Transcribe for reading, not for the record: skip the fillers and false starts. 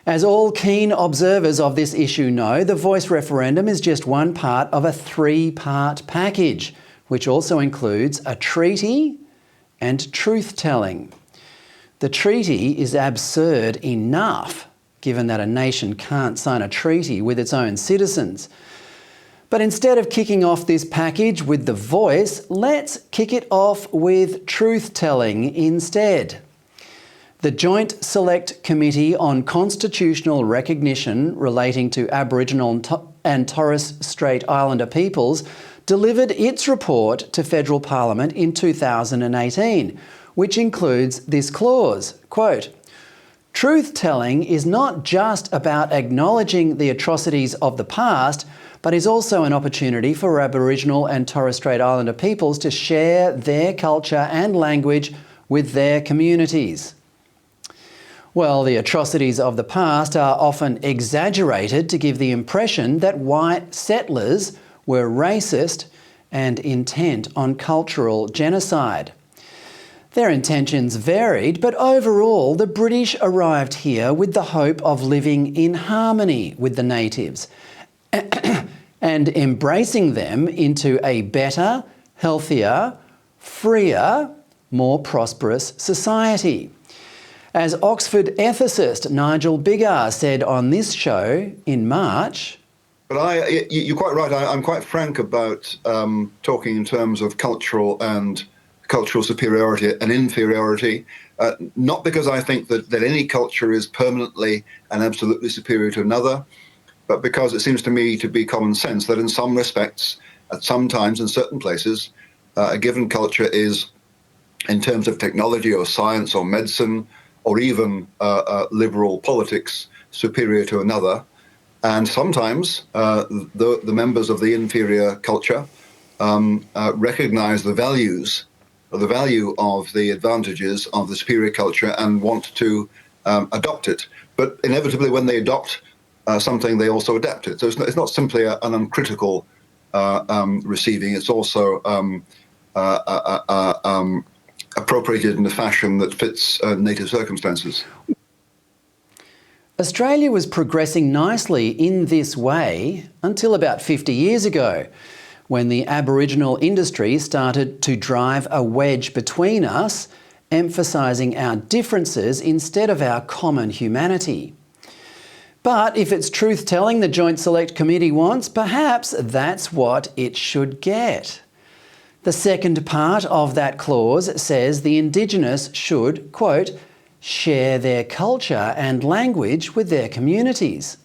As all keen observers of this issue know, the Voice referendum is just one part of a three-part package, which also includes a treaty and truth-telling. The treaty is absurd enough, given that a nation can't sign a treaty with its own citizens. But instead of kicking off this package with the Voice, let's kick it off with truth-telling instead. The Joint Select Committee on Constitutional Recognition relating to Aboriginal and Torres Strait Islander peoples delivered its report to Federal Parliament in 2018, which includes this clause, quote, "Truth-telling is not just about acknowledging the atrocities of the past, but is also an opportunity for Aboriginal and Torres Strait Islander peoples to share their culture and language with their communities." Well, the atrocities of the past are often exaggerated to give the impression that white settlers were racist and intent on cultural genocide. Their intentions varied, but overall the British arrived here with the hope of living in harmony with the natives and embracing them into a better, healthier, freer, more prosperous society. As Oxford ethicist Nigel Biggar said on this show in March, But you're quite right. I'm quite frank about talking in terms of cultural superiority and inferiority, not because I think that any culture is permanently and absolutely superior to another, but because it seems to me to be common sense that in some respects, at some times, in certain places, a given culture is, in terms of technology or science or medicine, or even liberal politics, superior to another. And sometimes the members of the inferior culture recognise the value of the advantages of the superior culture and want to adopt it. But inevitably, when they adopt something, they also adapt it. So it's not simply an uncritical receiving, it's also appropriated in a fashion that fits native circumstances. Australia was progressing nicely in this way until about 50 years ago, when the Aboriginal industry started to drive a wedge between us, emphasising our differences instead of our common humanity. But if it's truth-telling the Joint Select Committee wants, perhaps that's what it should get. The second part of that clause says the Indigenous should, quote, "share their culture and language with their communities."